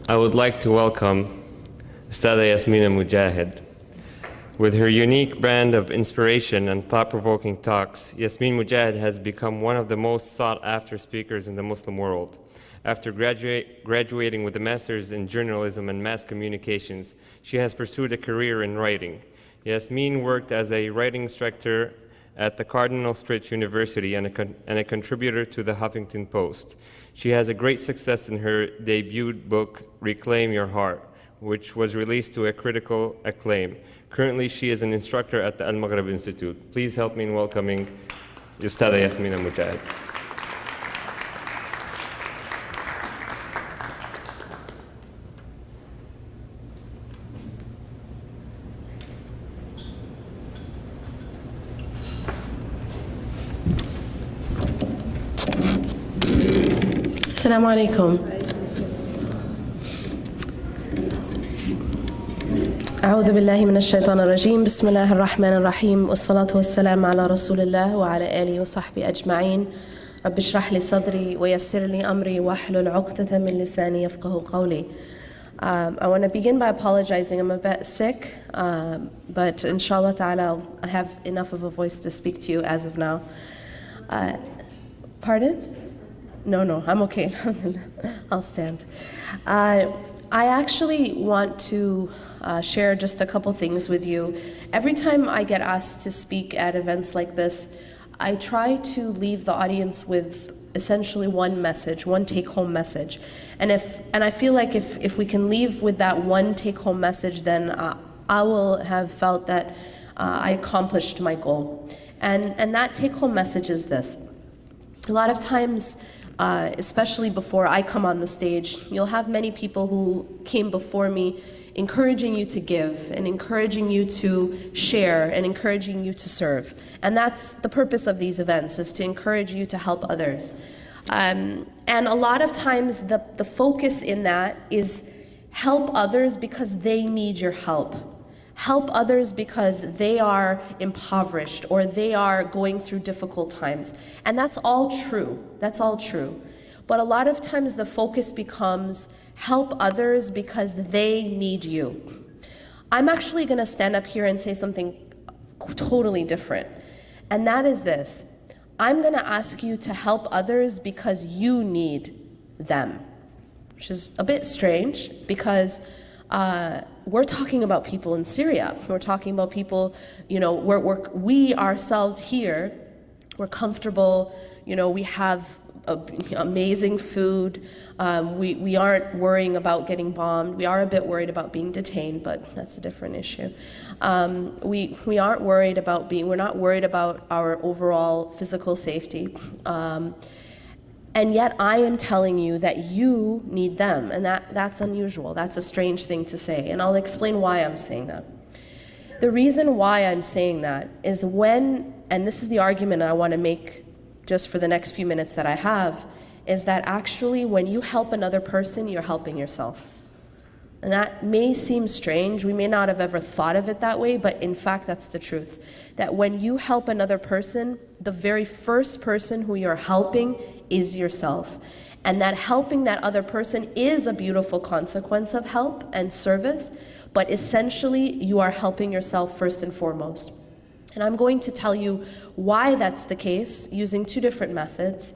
I would like to welcome Ustadha Yasmin Mogahed. With her unique brand of inspiration and thought-provoking talks, Yasmin Mogahed has become one of the most sought-after speakers in the Muslim world. After graduating with a master's in journalism and mass communications, she has pursued a career in writing. Yasmin worked as a writing instructor at the Cardinal Stritch University and a contributor to the Huffington Post. She has a great success in her debut book, Reclaim Your Heart, which was released to a critical acclaim. Currently, she is an instructor at the Al-Maghrib Institute. Please help me in welcoming Ustadha Yasmin Mogahed. Assalamu alaikum. أعوذ بالله من الشيطان الرجيم بسم الله الرحمن الرحيم والصلاة والسلام على رسول الله وعلى آله وصحبه أجمعين رب اشرح لي صدري ويسر لي أمري واحلل عقدة من لساني يفقه قولي. I want to begin by apologizing. I'm a bit sick, but inshallah ta'ala I have enough of a voice to speak to you as of now. Pardon? No, I'm okay. I'll stand. I actually want to share just a couple things with you. Every time I get asked to speak at events like this, I try to leave the audience with essentially one message, one take-home message. And I feel like if we can leave with that one take-home message, then I will have felt that I accomplished my goal. And that take-home message is this. A lot of times, especially before I come on the stage, you'll have many people who came before me encouraging you to give and encouraging you to share and encouraging you to serve. And that's the purpose of these events, is to encourage you to help others. And a lot of times the focus in that is help others because they need your help. Help others because they are impoverished or they are going through difficult times. And that's all true. That's all true. But a lot of times the focus becomes help others because they need you. I'm actually going to stand up here and say something totally different. And that is this. I'm going to ask you to help others because you need them. Which is a bit strange because we're talking about people in Syria. We're talking about people, we ourselves here, we're comfortable, we have amazing food. We aren't worrying about getting bombed. We are a bit worried about being detained, but that's a different issue. We aren't worried about we're not worried about our overall physical safety. And yet I am telling you that you need them, and that's unusual. That's a strange thing to say, and I'll explain why I'm saying that. The reason why I'm saying that is and this is the argument I want to make just for the next few minutes that I have, is that actually when you help another person, you're helping yourself. And that may seem strange. We may not have ever thought of it that way, but in fact, that's the truth. That when you help another person, the very first person who you're helping is yourself. And that helping that other person is a beautiful consequence of help and service, but essentially you are helping yourself first and foremost. And I'm going to tell you why that's the case using two different methods,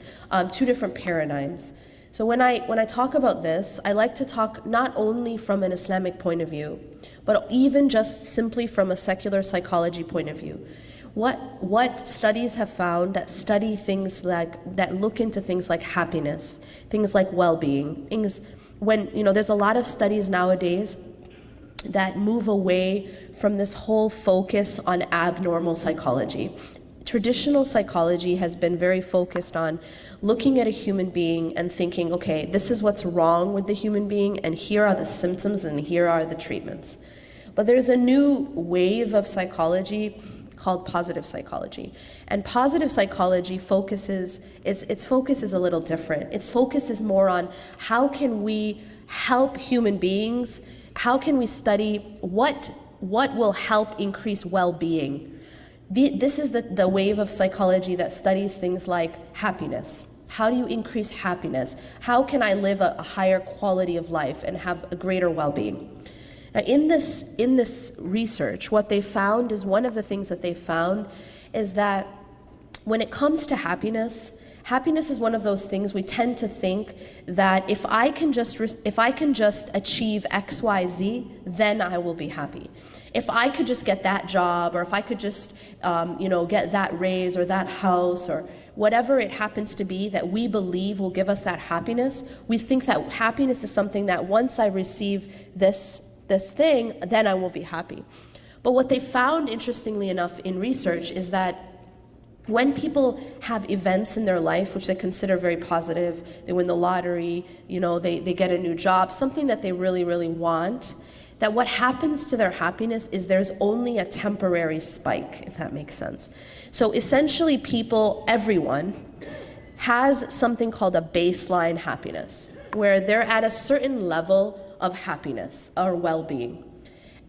two different paradigms. So when I talk about this, I like to talk not only from an Islamic point of view, but even just simply from a secular psychology point of view. What studies have found that study things that look into things like happiness, things like well-being, there's a lot of studies nowadays that move away from this whole focus on abnormal psychology. Traditional psychology has been very focused on looking at a human being and thinking, okay, this is what's wrong with the human being, and here are the symptoms, and here are the treatments. But there's a new wave of psychology called positive psychology. And positive psychology its focus is a little different. Its focus is more on how can we help human beings, how can we study what will help increase well-being. This is the wave of psychology that studies things like happiness. How do you increase happiness? How can I live a higher quality of life and have a greater well-being? Now, in this research, what they found is, one of the things that they found is that when it comes to happiness, happiness is one of those things we tend to think that if I can just achieve X, Y, Z, then I will be happy. If I could just get that job, or if I could just get that raise or that house, or whatever it happens to be that we believe will give us that happiness, we think that happiness is something that once I receive this thing, then I will be happy. But what they found, interestingly enough, in research is that when people have events in their life which they consider very positive, they win the lottery, they get a new job, something that they really, really want, that what happens to their happiness is there's only a temporary spike, if that makes sense. So essentially everyone has something called a baseline happiness, where they're at a certain level of happiness or well-being.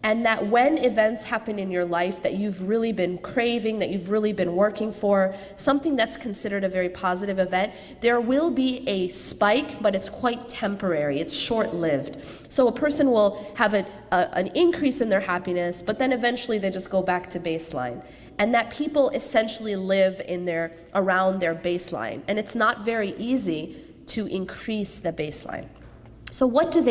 And that when events happen in your life that you've really been craving, that you've really been working for, something that's considered a very positive event, there will be a spike, but it's quite temporary, it's short-lived. So a person will have an increase in their happiness, but then eventually they just go back to baseline. And that people essentially live around their baseline. And it's not very easy to increase the baseline. So what do?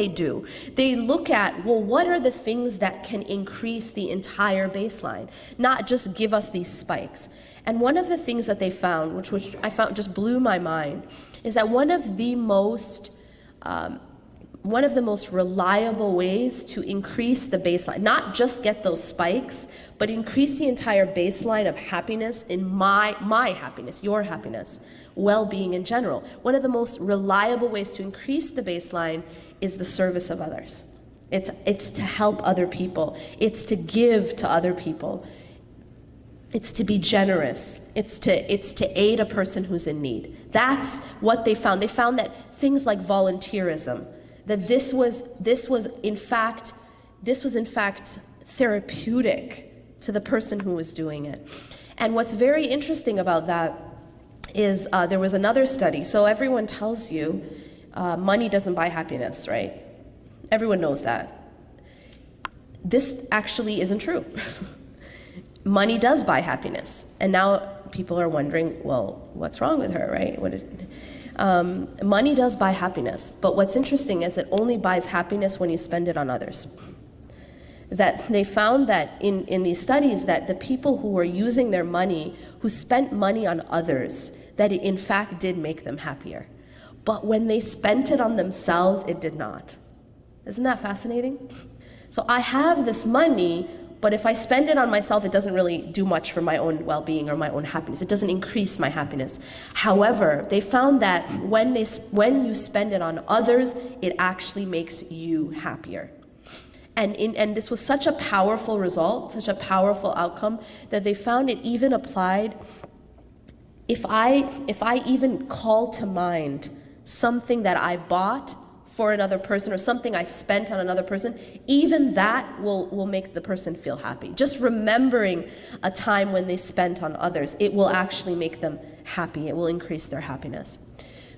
They look at, well, what are the things that can increase the entire baseline, not just give us these spikes? And one of the things that they found, which I found just blew my mind, is that one of the most reliable ways to increase the baseline, not just get those spikes, but increase the entire baseline of happiness in my happiness, your happiness, well-being in general. One of the most reliable ways to increase the baseline is the service of others. It's to help other people. It's to give to other people. It's to be generous. It's to aid a person who's in need. That's what they found. They found that things like volunteerism, that this was in fact therapeutic to the person who was doing it. And what's very interesting about that is there was another study. So everyone tells you money doesn't buy happiness, right? Everyone knows that. This actually isn't true. Money does buy happiness. And now people are wondering, well, what's wrong with her, right? Money does buy happiness, but what's interesting is it only buys happiness when you spend it on others. That they found that in these studies that the people who were using their money, who spent money on others, that it in fact did make them happier. But when they spent it on themselves, it did not. Isn't that fascinating? So I have this money, but if I spend it on myself, it doesn't really do much for my own well-being or my own happiness. It doesn't increase my happiness. However, they found that when you spend it on others, it actually makes you happier. And this was such a powerful result, such a powerful outcome, that they found it even applied. If I even call to mind something that I bought for another person or something I spent on another person, even that will make the person feel happy. Just remembering a time when they spent on others, it will actually make them happy. It will increase their happiness.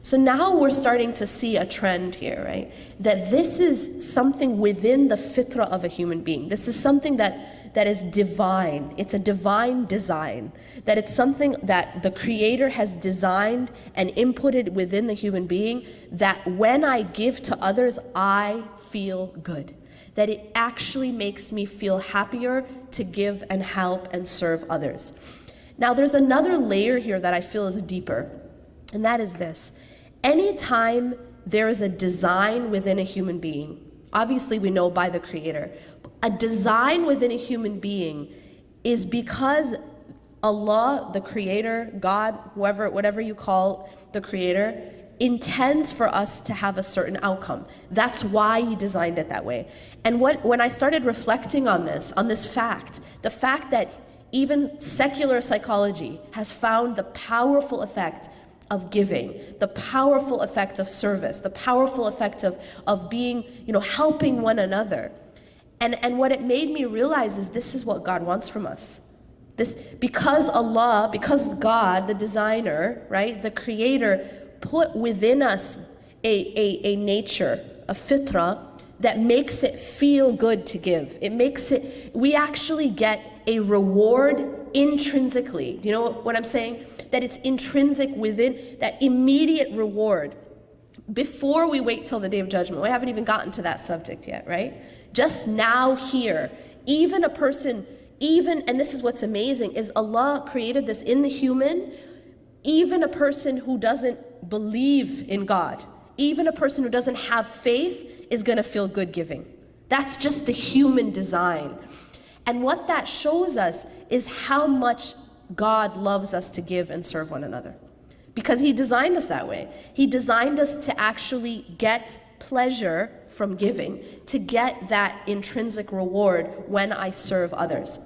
So now we're starting to see a trend here, right? That this is something within the fitrah of a human being. This is something that is divine. It's a divine design. That it's something that the Creator has designed and inputted within the human being, that when I give to others, I feel good. That it actually makes me feel happier to give and help and serve others. Now there's another layer here that I feel is deeper, and that is this. Anytime there is a design within a human being, obviously we know by the Creator, a design within a human being is because Allah, the Creator, God, whatever you call the Creator, intends for us to have a certain outcome. That's why He designed it that way. And when I started reflecting on this fact, the fact that even secular psychology has found the powerful effect of giving, the powerful effect of service, the powerful effect of being, helping one another. And what it made me realize is this is what God wants from us. Because God, the designer, right, the Creator, put within us a nature, a fitra, that makes it feel good to give. We actually get a reward intrinsically. Do you know what I'm saying? That it's intrinsic within, that immediate reward before we wait till the Day of Judgment. We haven't even gotten to that subject yet, right? Just now here, even a person, and this is what's amazing, is Allah created this in the human, even a person who doesn't believe in God, even a person who doesn't have faith is going to feel good giving. That's just the human design. And what that shows us is how much God loves us to give and serve one another. Because He designed us that way. He designed us to actually get pleasure from giving, to get that intrinsic reward when I serve others.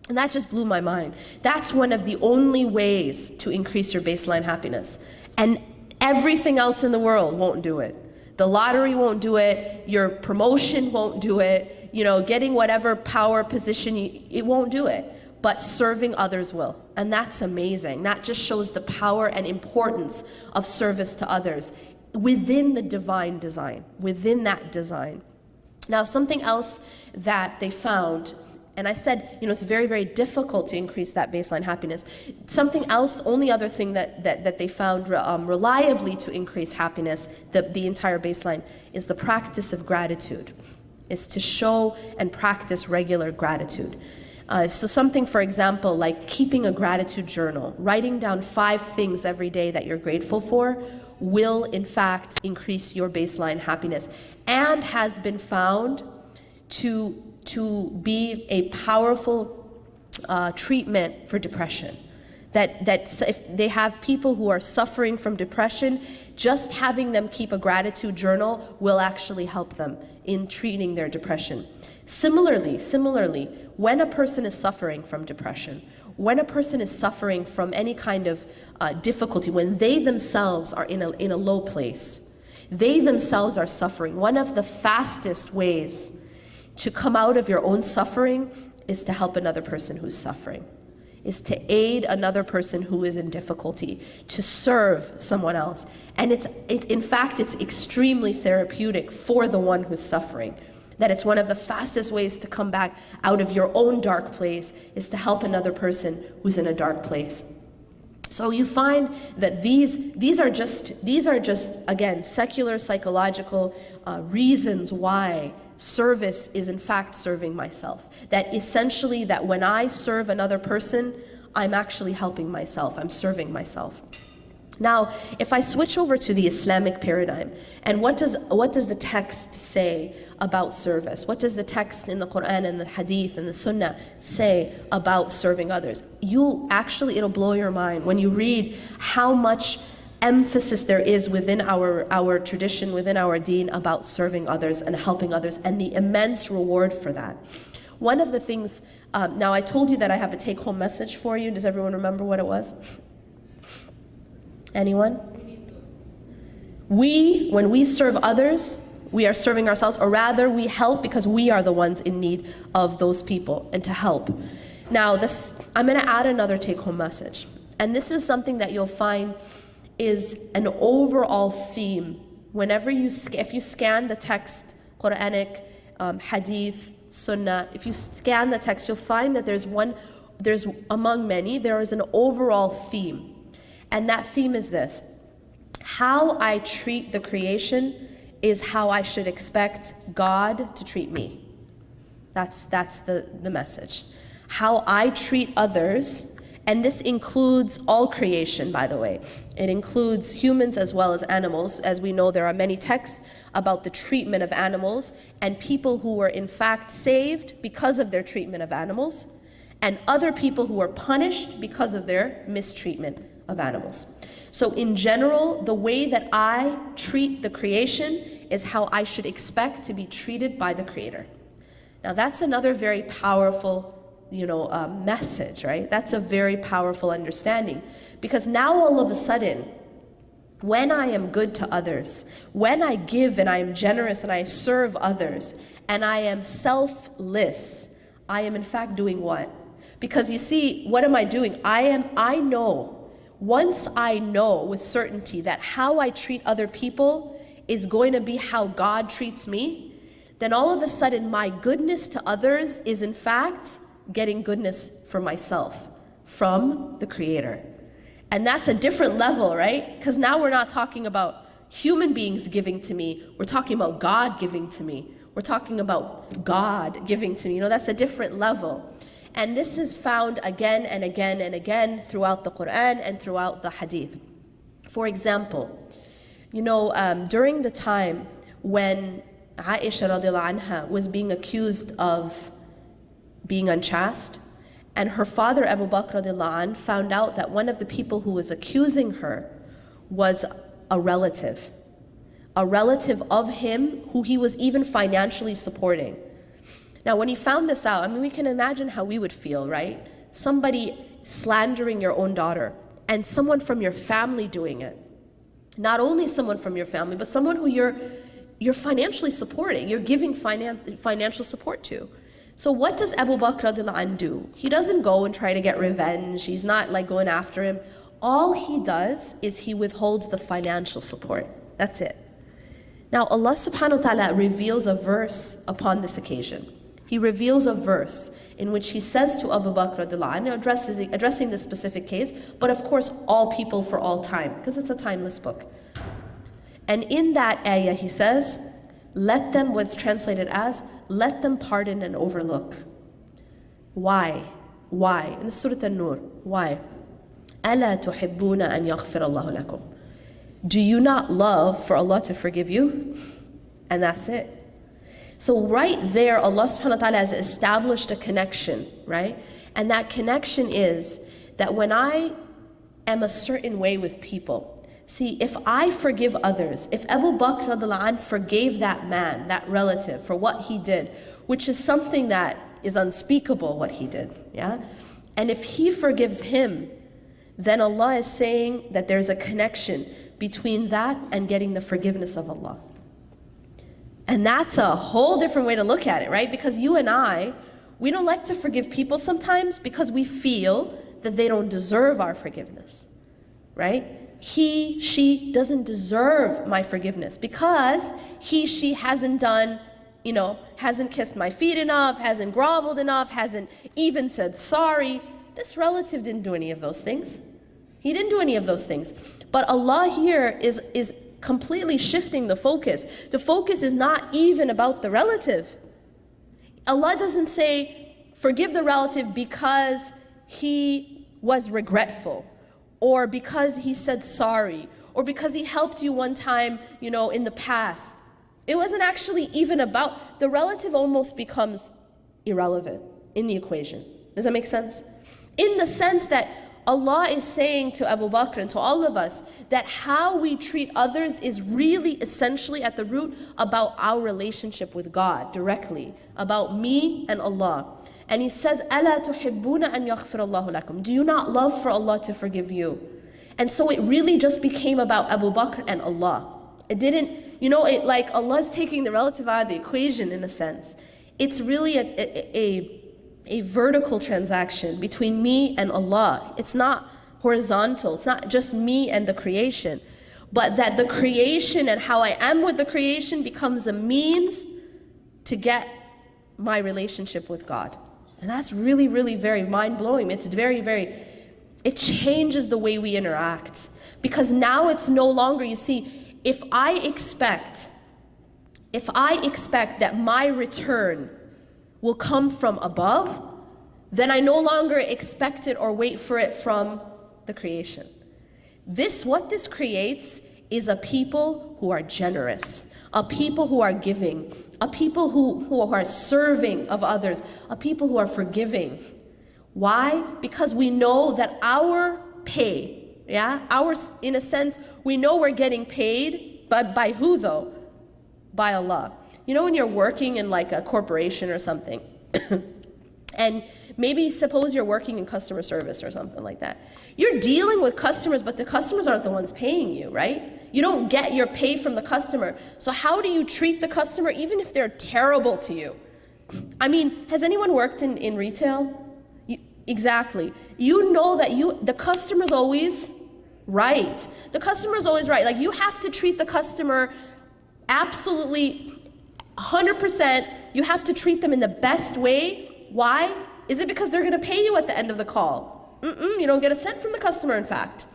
And that just blew my mind. That's one of the only ways to increase your baseline happiness. And everything else in the world won't do it. The lottery won't do it, your promotion won't do it, getting whatever power position, it won't do it. But serving others will. And that's amazing. That just shows the power and importance of service to others within the divine design, within that design. Now, something else that they found, and I said, it's very, very difficult to increase that baseline happiness. Something else, only other thing that they found reliably to increase happiness, the entire baseline, is the practice of gratitude, is to show and practice regular gratitude. So something, for example, like keeping a gratitude journal, writing down 5 things every day that you're grateful for will, in fact, increase your baseline happiness, and has been found to be a powerful treatment for depression. That if they have people who are suffering from depression, just having them keep a gratitude journal will actually help them in treating their depression. Similarly, when a person is suffering from depression, when a person is suffering from any kind of difficulty, when they themselves are in a low place, they themselves are suffering, one of the fastest ways to come out of your own suffering is to help another person who's suffering, is to aid another person who is in difficulty, to serve someone else. And in fact, it's extremely therapeutic for the one who's suffering. That it's one of the fastest ways to come back out of your own dark place is to help another person who's in a dark place. So you find that these are just again secular psychological reasons why service is in fact serving myself. That essentially that when I serve another person, I'm actually helping myself, I'm serving myself. Now, if I switch over to the Islamic paradigm, and what does the text say about service? What does the text in the Quran and the Hadith and the Sunnah say about serving others? It'll blow your mind when you read how much emphasis there is within our tradition, within our deen, about serving others and helping others, and the immense reward for that. One of the things, now I told you that I have a take-home message for you. Does everyone remember what it was? Anyone? When we serve others, we are serving ourselves, or rather we help because we are the ones in need of those people and to help. Now I'm going to add another take-home message, and this is something that you'll find is an overall theme whenever if you scan the text, Quranic, Hadith, Sunnah, if you scan the text, you'll find that there's among many, there is an overall theme. And that theme is this: how I treat the creation is how I should expect God to treat me. That's the message. How I treat others, and this includes all creation, by the way. It includes humans as well as animals. As we know, there are many texts about the treatment of animals and people who were in fact saved because of their treatment of animals, and other people who were punished because of their mistreatment of animals. So in general, the way that I treat the creation is how I should expect to be treated by the Creator. Now that's another very powerful message, right? That's a very powerful understanding, because now all of a sudden, when I am good to others, when I give and I am generous and I serve others, and I am selfless, I am in fact doing what? Because you see, what am I doing? I know once I know with certainty that how I treat other people is going to be how God treats me, then all of a sudden my goodness to others is in fact getting goodness for myself from the Creator. And that's a different level, right? Because now we're not talking about human beings giving to me, we're talking about God giving to me. We're talking about God giving to me. You know, that's a different level. And this is found again and again and again throughout the Quran and throughout the Hadith. For example, you know, during the time when Aisha radiallahu anha was being accused of being unchaste, and her father Abu Bakr radiallahu anh found out that one of the people who was accusing her was a relative of him who he was even financially supporting. Now, when he found this out, I mean, we can imagine how we would feel, right? Somebody slandering your own daughter, and someone from your family doing it. Not only someone from your family, but someone who you're financially supporting, you're giving financial support to. So what does Abu Bakr radiallahu anh do? He doesn't go and try to get revenge. He's not like going after him. All he does is he withholds the financial support. That's it. Now Allah subhanahu wa ta'ala reveals a verse upon this occasion. He reveals a verse in which he says to Abu Bakr radiallahu anh, addressing this specific case, but of course all people for all time, because it's a timeless book. And in that ayah he says, let them, what's translated as, let them pardon and overlook. Why? Why? In the Surah An-Nur, why? أَلَا تُحِبُّونَ أَنْ يَغْفِرَ اللَّهُ لَكُمْ. Do you not love for Allah to forgive you? And that's it. So right there, Allah subhanahu wa ta'ala has established a connection, right? And that connection is that when I am a certain way with people, see, if I forgive others, if Abu Bakr radiallahu anh forgave that man, that relative, for what he did, which is something that is unspeakable, what he did, yeah? And if he forgives him, then Allah is saying that there's a connection between that and getting the forgiveness of Allah. And that's a whole different way to look at it, right? Because you and I, we don't like to forgive people sometimes because we feel that they don't deserve our forgiveness, right? He, she doesn't deserve my forgiveness because he, she hasn't done, you know, hasn't kissed my feet enough, hasn't groveled enough, hasn't even said sorry. This relative didn't do any of those things. He didn't do any of those things. But Allah here is completely shifting the focus. The focus is not even about the relative. Allah doesn't say, forgive the relative because he was regretful, or because he said sorry, or because he helped you one time, you know, in the past. It wasn't actually even about, the relative almost becomes irrelevant in the equation. Does that make sense? In the sense that Allah is saying to Abu Bakr and to all of us that how we treat others is really essentially at the root about our relationship with God directly, about me and Allah. And he says, أَلَا تُحِبُّونَ أَنْ يَغْفِرَ اللَّهُ لَكُمْ. Do you not love for Allah to forgive you? And so it really just became about Abu Bakr and Allah. It didn't, you know, it like Allah's taking the relative out of the equation in a sense. It's really a vertical transaction between me and Allah. It's not horizontal. It's not just me and the creation, but that the creation and how I am with the creation becomes a means to get my relationship with God. And that's really, really very mind-blowing. It's very, very, it changes the way we interact. Because now it's no longer, you see, if I expect that my return will come from above, then I no longer expect it or wait for it from the creation. What this creates is a people who are generous, a people who are giving, a people who are serving of others, a people who are forgiving. Why? Because we know that our pay, in a sense, we know we're getting paid, but by who though? By Allah. You know when you're working in like a corporation or something, and maybe suppose you're working in customer service or something like that. You're dealing with customers, but the customers aren't the ones paying you, right? You don't get your pay from the customer. So how do you treat the customer even if they're terrible to you? I mean, has anyone worked in retail? Exactly. You know that the customer's always right. The customer is always right. Like, you have to treat the customer absolutely 100%. You have to treat them in the best way. Why? Is it because they're going to pay you at the end of the call? You don't get a cent from the customer, in fact.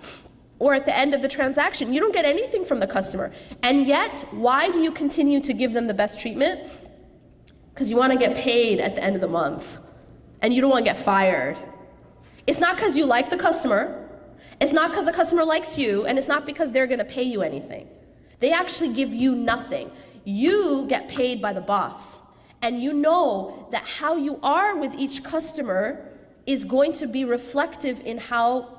Or at the end of the transaction, you don't get anything from the customer. And yet, why do you continue to give them the best treatment? Because you want to get paid at the end of the month. And you don't want to get fired. It's not because you like the customer. It's not because the customer likes you. And it's not because they're going to pay you anything. They actually give you nothing. You get paid by the boss. And you know that how you are with each customer is going to be reflective in how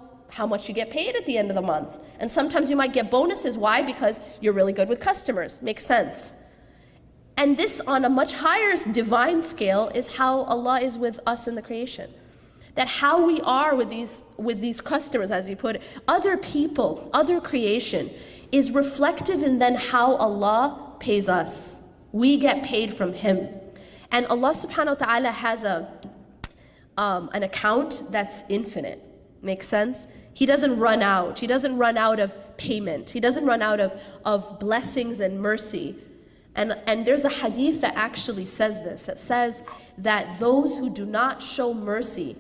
much you get paid at the end of the month. And sometimes you might get bonuses. Why? Because you're really good with customers. Makes sense. And this, on a much higher divine scale, is how Allah is with us in the creation. That how we are with these customers, as you put it, other people, other creation, is reflective in then how Allah pays us. We get paid from Him. And Allah subhanahu wa ta'ala has an account that's infinite. Makes sense? He doesn't run out. He doesn't run out of payment. He doesn't run out of blessings and mercy. And there's a hadith that actually says this, that says that those who do not show mercy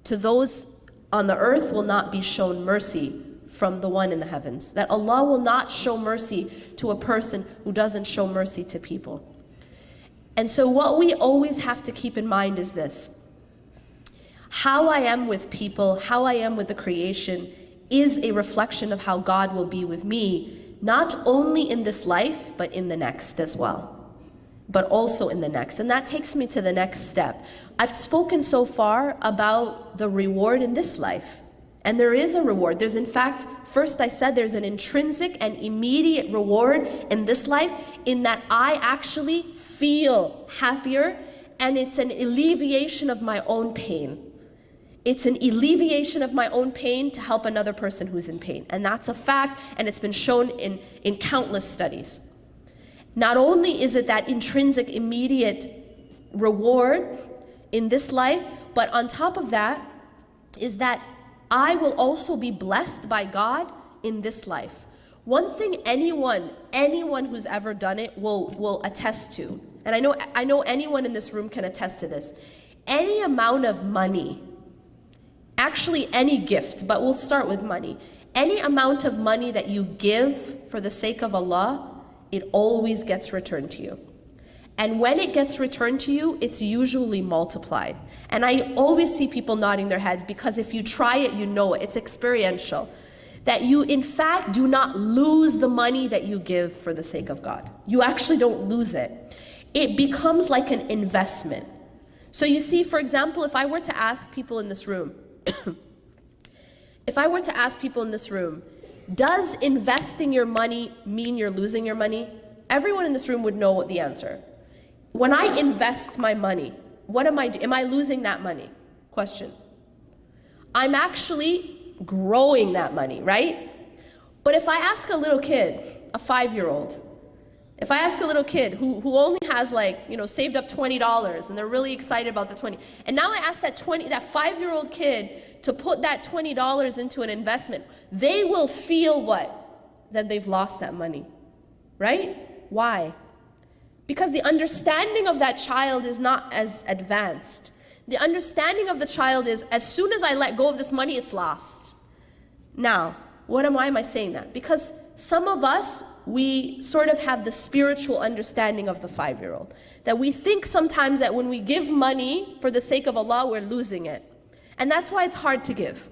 to those on the earth will not be shown mercy from the one in the heavens. That Allah will not show mercy to a person who doesn't show mercy to people. And so what we always have to keep in mind is this. How I am with people, how I am with the creation, is a reflection of how God will be with me, not only in this life, but in the next as well. But also in the next. And that takes me to the next step. I've spoken so far about the reward in this life. And there is a reward. There's, in fact, first I said there's an intrinsic and immediate reward in this life, in that I actually feel happier, and it's an alleviation of my own pain. It's an alleviation of my own pain to help another person who's in pain. And that's a fact, and it's been shown in countless studies. Not only is it that intrinsic, immediate reward in this life, but on top of that is that I will also be blessed by God in this life. One thing anyone who's ever done it will attest to, and I know anyone in this room can attest to this, any amount of money, actually any gift, but we'll start with money. Any amount of money that you give for the sake of Allah, it always gets returned to you. And when it gets returned to you, it's usually multiplied. And I always see people nodding their heads, because if you try it, you know it. It's experiential. That you, in fact, do not lose the money that you give for the sake of God. You actually don't lose it. It becomes like an investment. So you see, for example, if I were to ask people in this room, does investing your money mean you're losing your money? Everyone in this room would know what the answer. When I invest my money, what am I doing? Am I losing that money? Question. I'm actually growing that money, right? But if I ask a little kid, a 5-year-old, if I ask a little kid who only has saved up $20 and they're really excited about the 20, and now I ask that 5-year-old kid to put that $20 into an investment, they will feel what? That they've lost that money, right? Why? Because the understanding of that child is not as advanced. The understanding of the child is, as soon as I let go of this money, it's lost. Now, why am I saying that? Because some of us, we sort of have the spiritual understanding of the 5-year-old. That we think sometimes that when we give money for the sake of Allah, we're losing it. And that's why it's hard to give.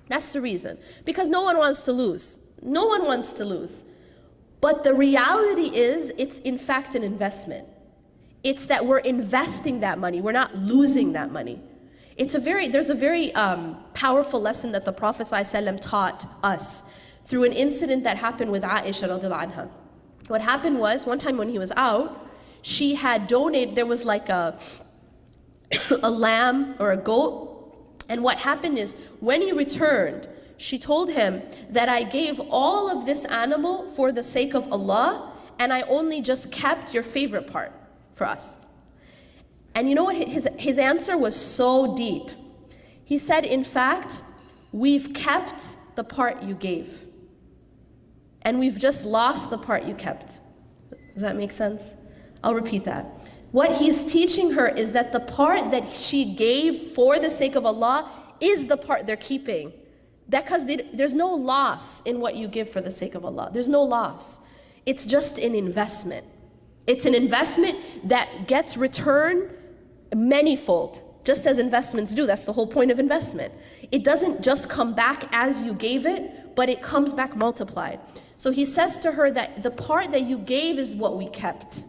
That's the reason. Because no one wants to lose. No one wants to lose. But the reality is, it's in fact an investment. It's that we're investing that money. We're not losing that money. There's a very powerful lesson that the Prophet ﷺ taught us through an incident that happened with Aisha radiallahu anha. What happened was, one time when he was out, she had donated, there was like a lamb or a goat. And what happened is, when he returned, she told him that I gave all of this animal for the sake of Allah, and I only just kept your favorite part for us. And you know what? His answer was so deep. He said, in fact, we've kept the part you gave. And we've just lost the part you kept. Does that make sense? I'll repeat that. What he's teaching her is that the part that she gave for the sake of Allah is the part they're keeping. Because there's no loss in what you give for the sake of Allah. There's no loss. It's just an investment. It's an investment that gets return manyfold, just as investments do. That's the whole point of investment. It doesn't just come back as you gave it, but it comes back multiplied. So he says to her that the part that you gave is what we kept.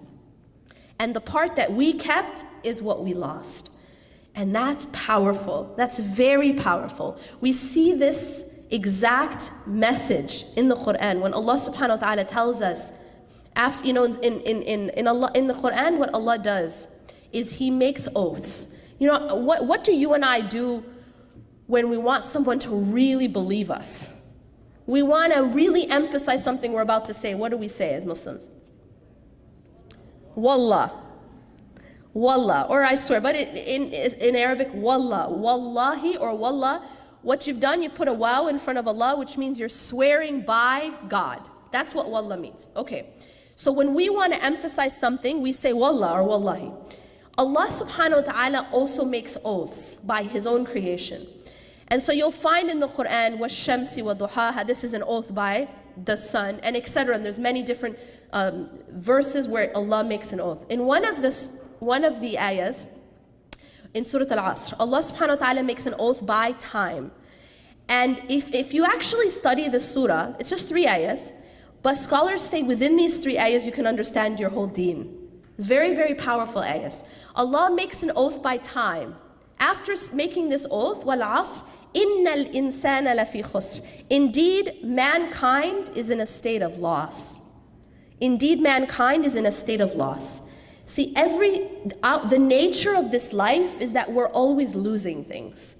And the part that we kept is what we lost. And that's powerful. That's very powerful. We see this exact message in the Quran when Allah subhanahu wa ta'ala tells us, after, in the Quran, what Allah does is He makes oaths. What do you and I do when we want someone to really believe us? We want to really emphasize something we're about to say. What do we say as Muslims? Wallah. Wallah, or I swear, but in Arabic, wallah, wallahi or wallah. What you've done, you've put a waw in front of Allah, which means you're swearing by God. That's what wallah means. Okay, so when we want to emphasize something, we say wallah or wallahi. Allah subhanahu wa ta'ala also makes oaths by His own creation. And so you'll find in the Quran, وَالشَّمْسِ وَضُحَاهَا, this is an oath by the sun, and etc. And there's many different verses where Allah makes an oath. In one of the ayahs, in Surah Al-Asr, Allah subhanahu wa ta'ala makes an oath by time. And if you actually study the surah, it's just 3 ayahs, but scholars say within these 3 ayahs you can understand your whole deen. Very, very powerful ayahs. Allah makes an oath by time. After making this oath, وَالْعَصْرِ إِنَّ الْإِنسَانَ لَفِي خُسْرٍ, indeed, mankind is in a state of loss. Indeed, mankind is in a state of loss. See, the nature of this life is that we're always losing things.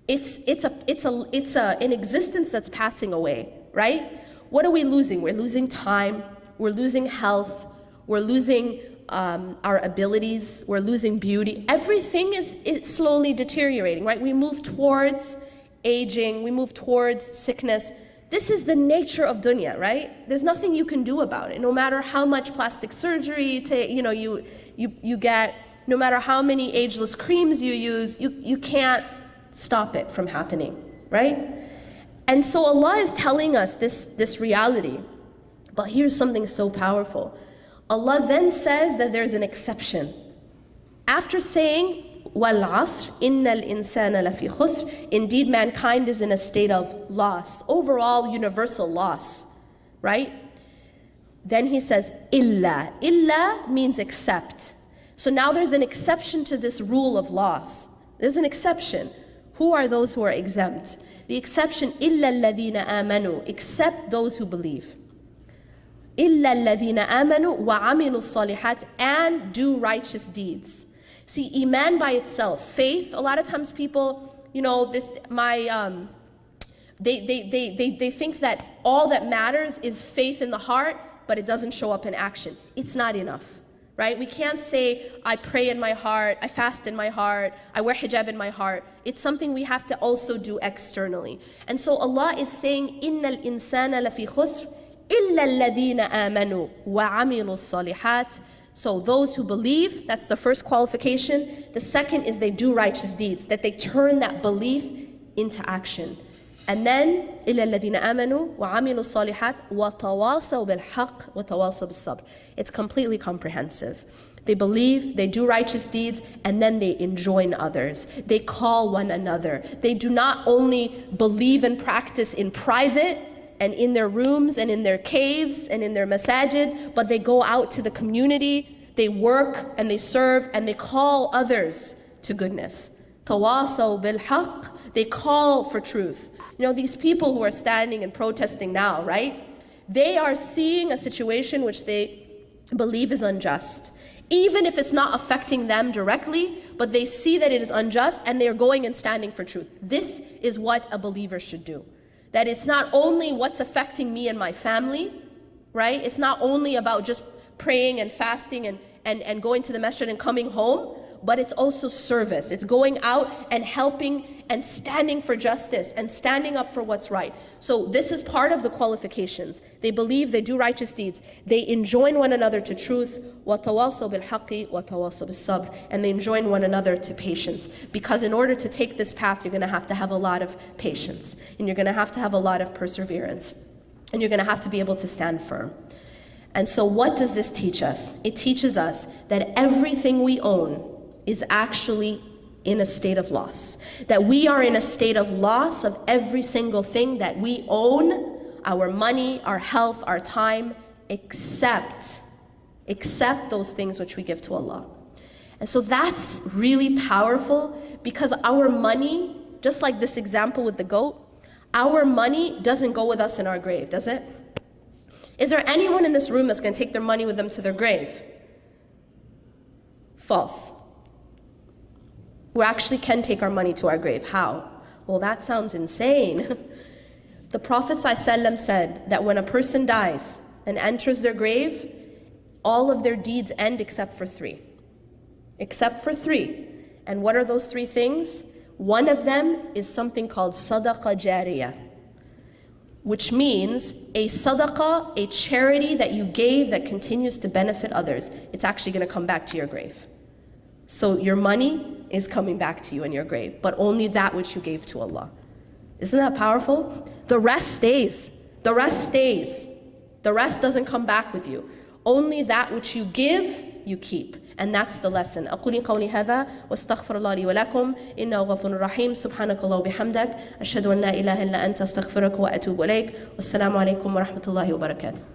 It's an existence that's passing away, right? What are we losing? We're losing time, we're losing health, we're losing our abilities, we're losing beauty. Everything is slowly deteriorating, right? We move towards aging, we move towards sickness. This is the nature of dunya, right? There's nothing you can do about it. No matter how much plastic surgery you get, no matter how many ageless creams you use, you can't stop it from happening, right? And so Allah is telling us this reality. But here's something so powerful. Allah then says that there's an exception. After saying, وَالْعَصْرِ إِنَّ الْإِنسَانَ لَفِي خُسْرٍ, indeed mankind is in a state of loss, overall universal loss, right? Then He says, إِلَّا. إِلَّا means except. So now there's an exception to this rule of loss. There's an exception. Who are those who are exempt? The exception, إِلَّا الَّذِينَ آمَنُوا, except those who believe. إِلَّا الَّذِينَ آمَنُوا وَعَمِلُوا الصَّالِحَاتِ, and do righteous deeds. See, iman by itself, faith, a lot of times people, they think that all that matters is faith in the heart, but it doesn't show up in action. It's not enough, right? We can't say, I pray in my heart, I fast in my heart, I wear hijab in my heart. It's something we have to also do externally. And so Allah is saying, إِنَّ الْإِنسَانَ لَفِي خُسْرٍ إِلَّا الَّذِينَ آمَنُوا وَعَمِلُوا الصَّالِحَاتِ. So those who believe, that's the first qualification. The second is they do righteous deeds, that they turn that belief into action. And then, إِلَّا الَّذِينَ آمَنُوا وَعَمِلُوا الصَّالِحَاتِ وَتَوَاصَوْا بِالْحَقِّ وَتَوَاصَوْا بِالصَّبْرِ. It's completely comprehensive. They believe, they do righteous deeds, and then they enjoin others. They call one another. They do not only believe and practice in private, and in their rooms and in their caves and in their masajid, but they go out to the community, they work and they serve and they call others to goodness. Tawasaw bil haqq, they call for truth. These people who are standing and protesting now, right? They are seeing a situation which they believe is unjust. Even if it's not affecting them directly, but they see that it is unjust and they are going and standing for truth. This is what a believer should do. That it's not only what's affecting me and my family, right? It's not only about just praying and fasting and going to the masjid and coming home, but it's also service. It's going out and helping and standing for justice and standing up for what's right. So this is part of the qualifications. They believe, they do righteous deeds. They enjoin one another to truth, وَتَوَاصَوْا بِالْحَقِّ وَتَوَاصَوْا بِالصَّبْرِ, and they enjoin one another to patience. Because in order to take this path, you're going to have a lot of patience, and you're going to have a lot of perseverance, and you're going to have to be able to stand firm. And so what does this teach us? It teaches us that everything we own is actually in a state of loss. That we are in a state of loss of every single thing that we own, our money, our health, our time, except those things which we give to Allah. And so that's really powerful, because our money, just like this example with the goat, our money doesn't go with us in our grave, does it? Is there anyone in this room that's going to take their money with them to their grave? False. We actually can take our money to our grave. How? Well, that sounds insane. The Prophet ﷺ said that when a person dies and enters their grave, all of their deeds end except for three. Except for three. And what are those three things? One of them is something called sadaqah jariyah, which means a sadaqah, a charity that you gave that continues to benefit others. It's actually going to come back to your grave. So your money is coming back to you in your grave, but only that which you gave to Allah. Isn't that powerful? The rest stays. The rest stays. The rest doesn't come back with you. Only that which you give, you keep. And that's the lesson. أقول قولي هذا واستغفر الله لي ولكم إنه غفور رحيم سبحانك الله وبحمدك أشهد أن لا إله إلا أنت أستغفرك وأتوب إليك والسلام عليكم ورحمة الله وبركاته.